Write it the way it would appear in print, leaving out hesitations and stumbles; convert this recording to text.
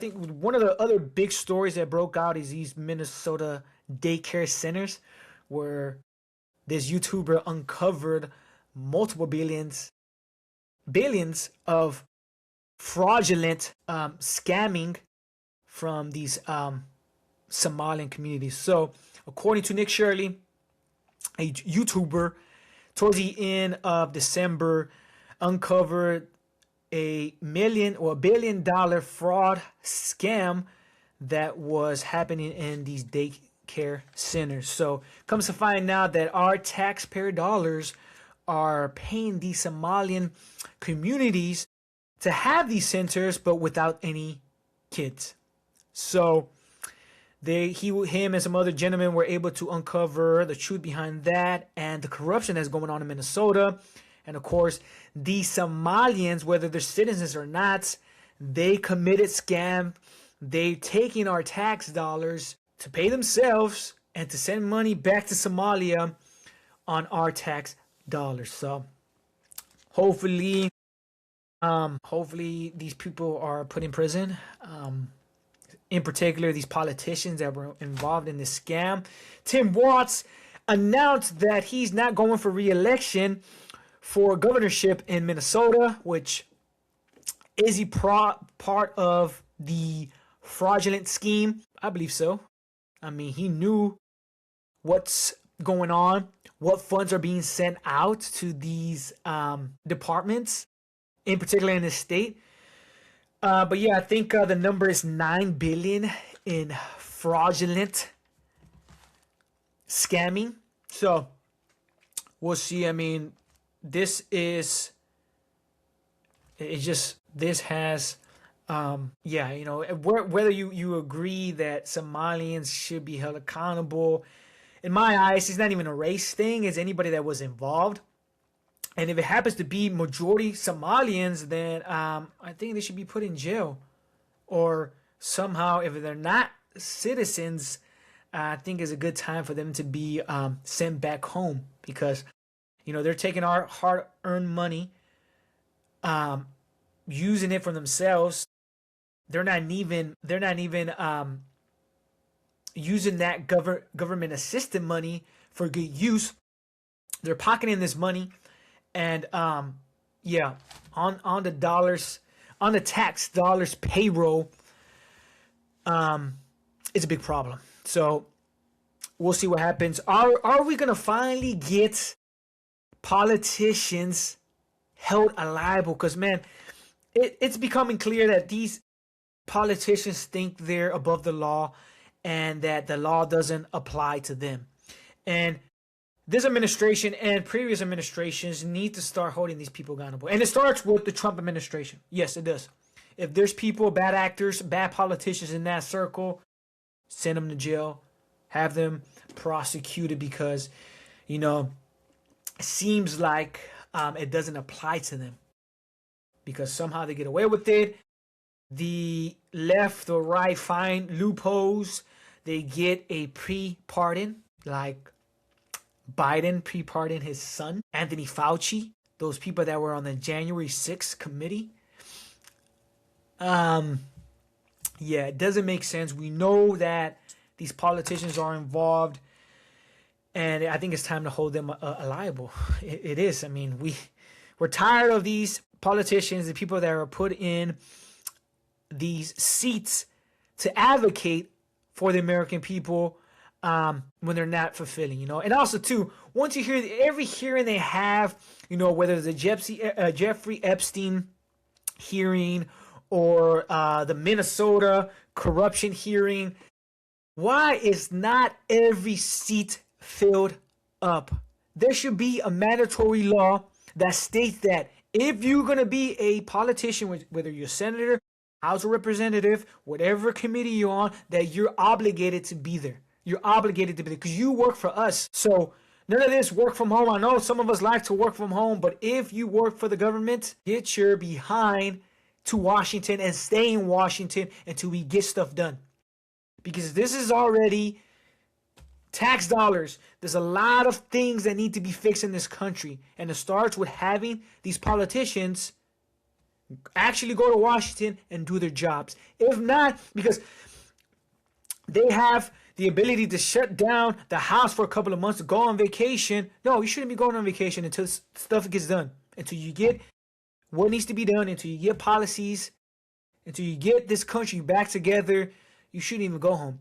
think one of the other big stories that broke out is these Minnesota daycare centers where this YouTuber uncovered multiple billions of fraudulent scamming from these Somalian communities. So, according to Nick Shirley, a YouTuber, towards the end of December, uncovered $1 billion fraud scam that was happening in these daycare centers. So comes to find out that our taxpayer dollars are paying these Somalian communities to have these centers, but without any kids. So him and some other gentlemen were able to uncover the truth behind that and the corruption that's going on in Minnesota. And of course, the Somalians, whether they're citizens or not, they committed scam. They taking our tax dollars to pay themselves and to send money back to Somalia on our tax dollars. So hopefully these people are put in prison. In particular, these politicians that were involved in this scam. Tim Watts announced that he's not going for re-election for governorship in Minnesota, which is he part of the fraudulent scheme? I believe so. I mean, he knew what's going on, what funds are being sent out to these departments, in particular in this state. But yeah, I think the number is $9 billion in fraudulent scamming. So we'll see. I mean, this has yeah, you know, whether you agree that Somalians should be held accountable, in my eyes, it's not even a race thing. It's anybody that was involved. And if it happens to be majority Somalians, then I think they should be put in jail. Or somehow, if they're not citizens, I think it's a good time for them to be sent back home. Because, you know, they're taking our hard-earned money, using it for themselves. They're not even using that government assisted money for good use. They're pocketing this money. And yeah, on the dollars, on the tax dollars payroll, it's a big problem. So we'll see what happens. Are we gonna finally get politicians held liable? Because man, it's becoming clear that these politicians think they're above the law and that the law doesn't apply to them. And this administration and previous administrations need to start holding these people accountable. And it starts with the Trump administration. Yes, it does. If there's people, bad actors, bad politicians in that circle, send them to jail, have them prosecuted because, you know, it seems like it doesn't apply to them because somehow they get away with it. The left or right find loopholes. They get a pre-pardon, like Biden pre-pardoned his son, Anthony Fauci, those people that were on the January 6th committee. Yeah, it doesn't make sense. We know that these politicians are involved, and I think it's time to hold them liable. It is. I mean, we're tired of these politicians, the people that are put in these seats to advocate for the American people when they're not fulfilling, you know. And also too, once you hear every hearing they have, you know, whether it's a Jeffrey Epstein hearing or the Minnesota corruption hearing, why is not every seat filled up? There should be a mandatory law that states that if you're going to be a politician, whether you're a senator, House of Representative, whatever committee you're on, that you're obligated to be there. You're obligated to be there because you work for us. So none of this work from home. I know some of us like to work from home, but if you work for the government, get your behind to Washington and stay in Washington until we get stuff done. Because this is already tax dollars. There's a lot of things that need to be fixed in this country. And it starts with having these politicians Actually go to Washington and do their jobs. If not, because they have the ability to shut down the House for a couple of months to go on vacation. No, you shouldn't be going on vacation until stuff gets done. Until you get what needs to be done, until you get policies, until you get this country back together. You shouldn't even go home.